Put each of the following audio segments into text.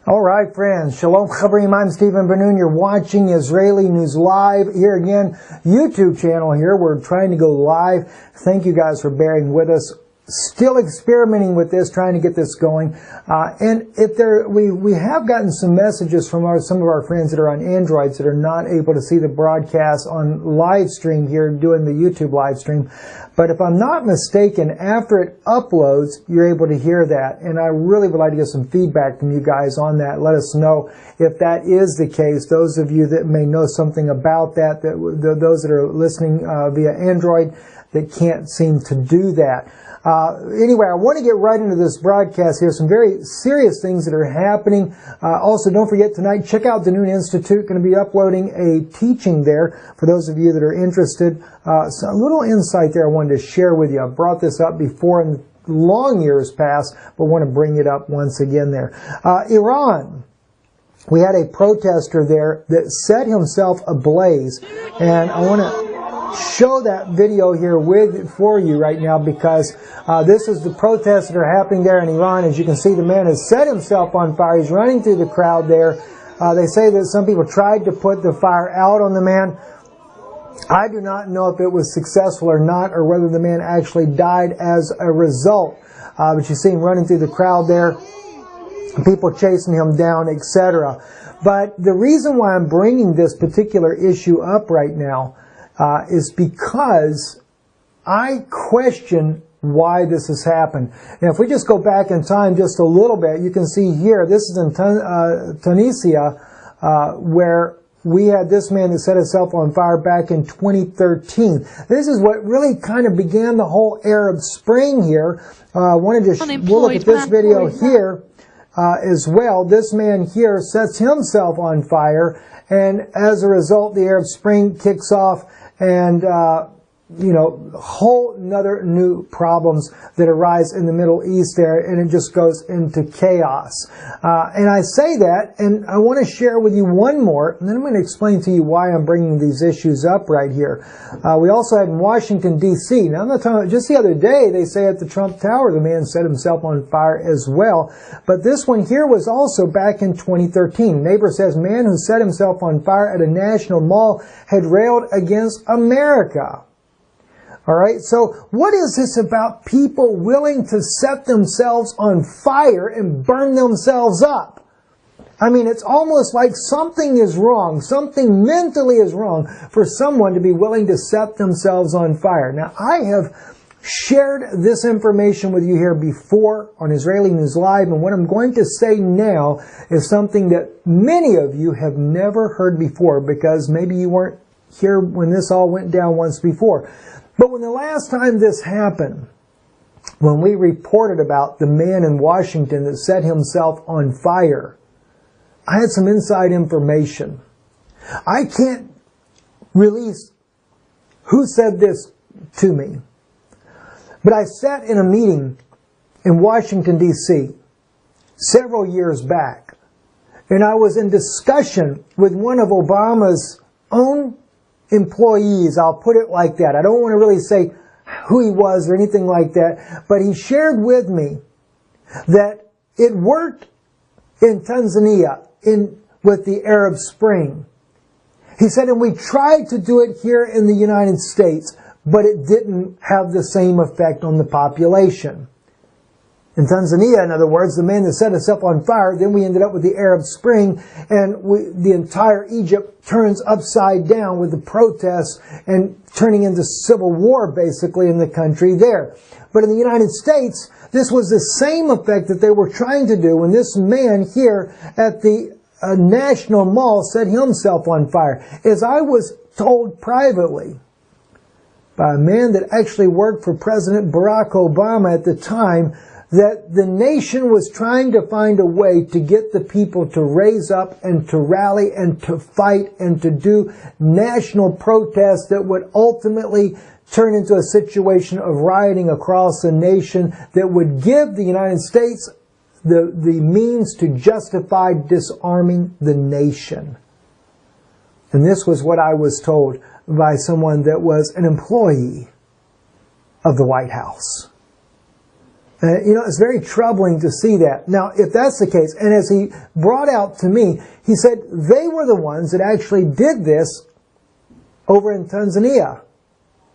All right, friends. Shalom Chavrim. I'm Stephen Ben-Nun. You're watching Israeli News Live. Here again, YouTube channel here. We're trying to go live. Thank you guys for bearing with us. Still experimenting with this, trying to get this going. And if we have gotten some messages from some of our friends that are on Androids that are not able to see the broadcast on live stream here, doing the YouTube live stream. But if I'm not mistaken, after it uploads, you're able to hear that. And I really would like to get some feedback from you guys on that. Let us know if that is the case. Those of you that may know something about that, those that are listening via Android that can't seem to do that. Anyway, I want to get right into this broadcast here. Some very serious things that are happening. Also, don't forget tonight, check out the Noon Institute. Going to be uploading a teaching there for those of you that are interested. So a little insight there I wanted to share with you. I've brought this up before in long years past, but want to bring it up once again there. Iran. We had a protester there that set himself ablaze, and I want to show that video here for you right now, because this is the protests that are happening there in Iran. As you can see, the man has set himself on fire. He's running through the crowd there. They say that some people tried to put the fire out on the man. I do not know if it was successful or not, or whether the man actually died as a result. But you see him running through the crowd there, people chasing him down, etc. But the reason why I'm bringing this particular issue up right now is because I question why this has happened. Now, if we just go back in time just a little bit, you can see here, this is in Tunisia, where we had this man that set himself on fire back in 2013. This is what really kind of began the whole Arab Spring here. We'll look at this video here as well. This man here sets himself on fire, and as a result, the Arab Spring kicks off. And, whole nother new problems that arise in the Middle East there, and it just goes into chaos. And I say that, and I want to share with you one more, and then I'm going to explain to you why I'm bringing these issues up right here. We also had in Washington, D.C. Now, I'm not talking about, just the other day, they say at the Trump Tower, the man set himself on fire as well. But this one here was also back in 2013. Neighbor says, man who set himself on fire at a national mall had railed against America. All right, so what is this about people willing to set themselves on fire and burn themselves up? I mean, it's almost like something is wrong, something mentally is wrong for someone to be willing to set themselves on fire. Now, I have shared this information with you here before on Israeli News Live, and what I'm going to say now is something that many of you have never heard before, because maybe you weren't here when this all went down once before. But when the last time this happened, when we reported about the man in Washington that set himself on fire, I had some inside information. I can't release who said this to me, but I sat in a meeting in Washington, D.C. several years back, and I was in discussion with one of Obama's own employees. I'll put it like that. I don't want to really say who he was or anything like that, but he shared with me that it worked in Tanzania with the Arab Spring. He said, and we tried to do it here in the United States, but it didn't have the same effect on the population. In Tanzania, in other words, the man that set himself on fire, then we ended up with the Arab Spring, and the entire Egypt turns upside down with the protests and turning into civil war, basically, in the country there. But in the United States, this was the same effect that they were trying to do when this man here at the National Mall set himself on fire. As I was told privately by a man that actually worked for President Barack Obama at the time, that the nation was trying to find a way to get the people to raise up and to rally and to fight and to do national protests that would ultimately turn into a situation of rioting across the nation that would give the United States the means to justify disarming the nation. And this was what I was told by someone that was an employee of the White House. It's very troubling to see that. Now, if that's the case, and as he brought out to me, he said they were the ones that actually did this over in Tanzania.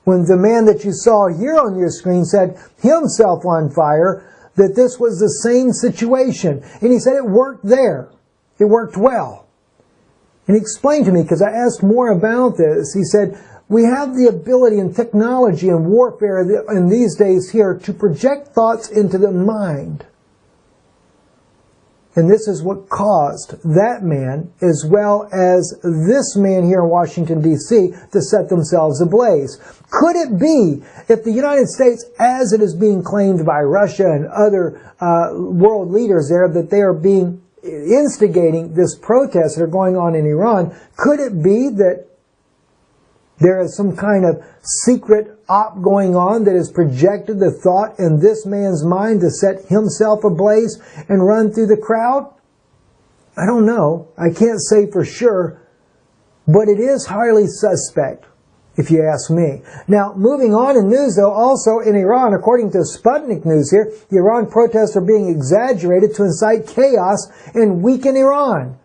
When the man that you saw here on your screen set himself on fire, that this was the same situation. And he said it worked there. It worked well. And he explained to me, because I asked more about this, he said, we have the ability in technology and warfare in these days here to project thoughts into the mind. And this is what caused that man, as well as this man here in Washington, D.C., to set themselves ablaze. Could it be, if the United States, as it is being claimed by Russia and other world leaders there, that they are being instigating this protest that are going on in Iran, could it be that there is some kind of secret op going on that has projected the thought in this man's mind to set himself ablaze and run through the crowd? I don't know. I can't say for sure, but it is highly suspect, if you ask me. Now, moving on in news, though, also in Iran, according to Sputnik News here, the Iran protests are being exaggerated to incite chaos and weaken Iran.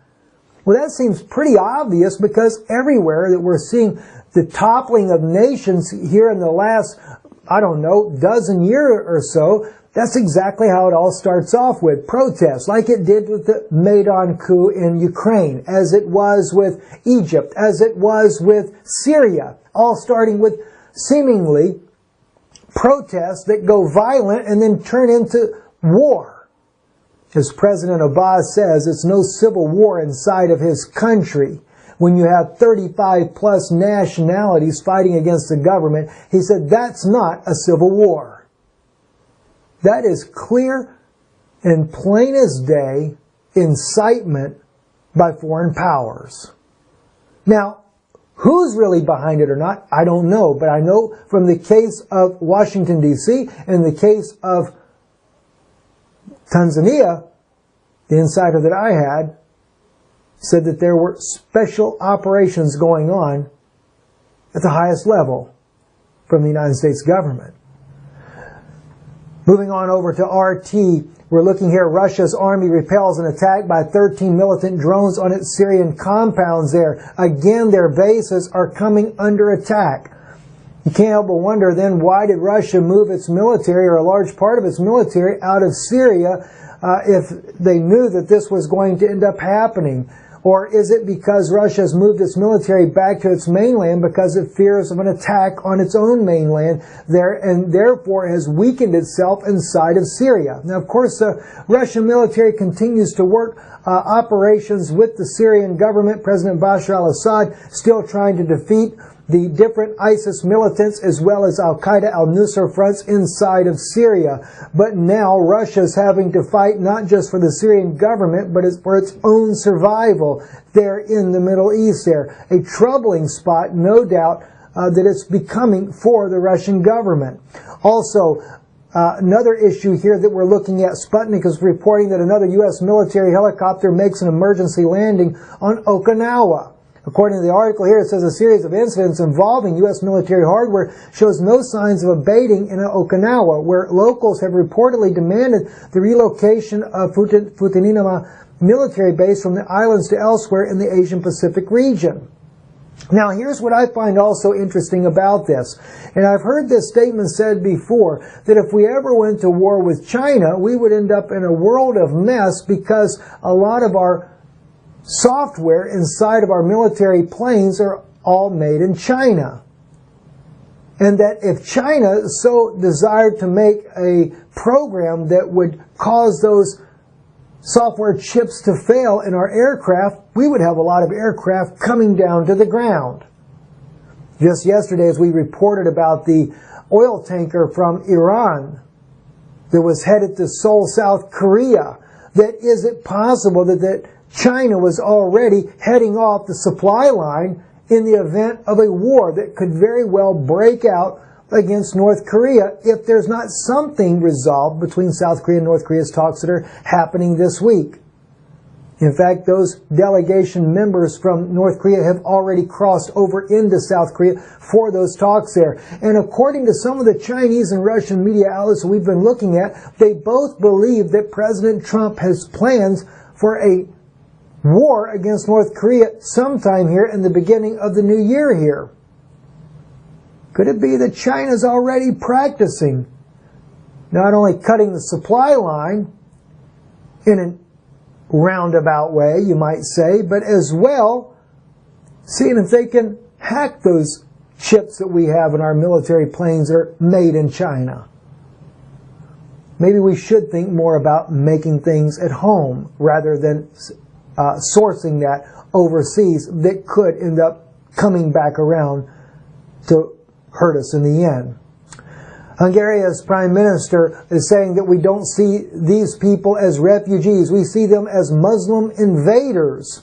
Well, that seems pretty obvious, because everywhere that we're seeing the toppling of nations here in the last, I don't know, dozen years or so, that's exactly how it all starts off with protests, like it did with the Maidan coup in Ukraine, as it was with Egypt, as it was with Syria, all starting with seemingly protests that go violent and then turn into war. As President Abbas says, it's no civil war inside of his country. When you have 35 plus nationalities fighting against the government, he said that's not a civil war. That is clear and plain as day incitement by foreign powers. Now, who's really behind it or not, I don't know. But I know from the case of Washington, D.C. and the case of Tanzania, the insider that I had said that there were special operations going on at the highest level from the United States government. Moving on over to RT, we're looking here. Russia's army repels an attack by 13 militant drones on its Syrian compounds there. Again, their bases are coming under attack. You can't help but wonder then, why did Russia move its military, or a large part of its military, out of Syria if they knew that this was going to end up happening? Or is it because Russia has moved its military back to its mainland because it fears of an attack on its own mainland there, and therefore has weakened itself inside of Syria? Now, of course, the Russian military continues to work operations with the Syrian government. President Bashar al-Assad still trying to defeat the different ISIS militants as well as Al-Qaeda, al-Nusra fronts inside of Syria. But now Russia's having to fight not just for the Syrian government, but for its own survival there in the Middle East there. A troubling spot, no doubt, that it's becoming for the Russian government. Also, another issue here that we're looking at, Sputnik is reporting that another U.S. military helicopter makes an emergency landing on Okinawa. According to the article here, it says a series of incidents involving U.S. military hardware shows no signs of abating in Okinawa, where locals have reportedly demanded the relocation of Futenima military base from the islands to elsewhere in the Asian Pacific region. Now, here's what I find also interesting about this. And I've heard this statement said before, that if we ever went to war with China, we would end up in a world of mess, because a lot of our software inside of our military planes are all made in China. And that if China so desired to make a program that would cause those software chips to fail in our aircraft, we would have a lot of aircraft coming down to the ground. Just yesterday, as we reported about the oil tanker from Iran that was headed to Seoul, South Korea, that is it possible that China was already heading off the supply line in the event of a war that could very well break out against North Korea if there's not something resolved between South Korea and North Korea's talks that are happening this week. In fact, those delegation members from North Korea have already crossed over into South Korea for those talks there. And according to some of the Chinese and Russian media outlets we've been looking at, they both believe that President Trump has plans for a war against North Korea sometime here in the beginning of the new year here. Could it be that China's already practicing not only cutting the supply line in a roundabout way, you might say, but as well seeing if they can hack those chips that we have in our military planes that are made in China? Maybe we should think more about making things at home rather than sourcing that overseas that could end up coming back around to hurt us in the end. Hungary's prime minister is saying that we don't see these people as refugees. We see them as Muslim invaders.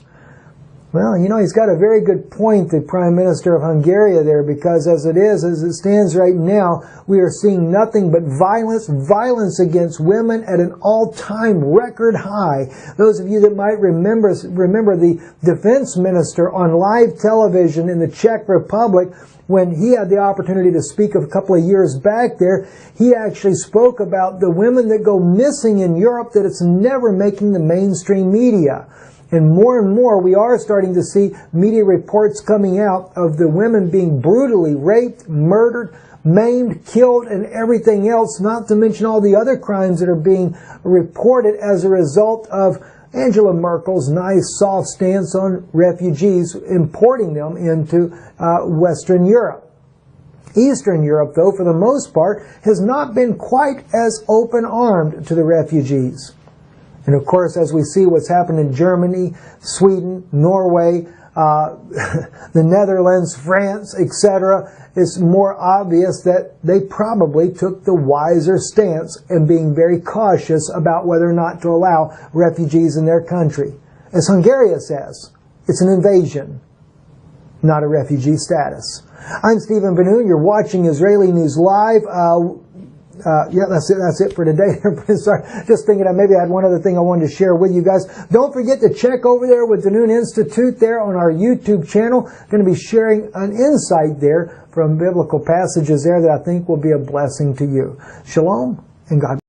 Well, you know, he's got a very good point, the Prime Minister of Hungary there, because as it stands right now, we are seeing nothing but violence against women at an all-time record high. Those of you that might remember the defense minister on live television in the Czech Republic, when he had the opportunity to speak a couple of years back there, he actually spoke about the women that go missing in Europe, that it's never making the mainstream media. And more we are starting to see media reports coming out of the women being brutally raped, murdered, maimed, killed, and everything else, not to mention all the other crimes that are being reported as a result of Angela Merkel's nice soft stance on refugees, importing them into Western Europe. Eastern Europe, though, for the most part, has not been quite as open-armed to the refugees. And of course, as we see what's happened in Germany, Sweden, Norway, the Netherlands, France, etc., it's more obvious that they probably took the wiser stance in being very cautious about whether or not to allow refugees in their country. As Hungary says, it's an invasion, not a refugee status. I'm Stephen Benoon. You're watching Israeli News Live. Yeah, that's it for today. Sorry, just thinking maybe I had one other thing I wanted to share with you guys. Don't forget to check over there with the Noon Institute there on our YouTube channel. Going to be sharing an insight there from biblical passages there that I think will be a blessing to you. Shalom and God bless.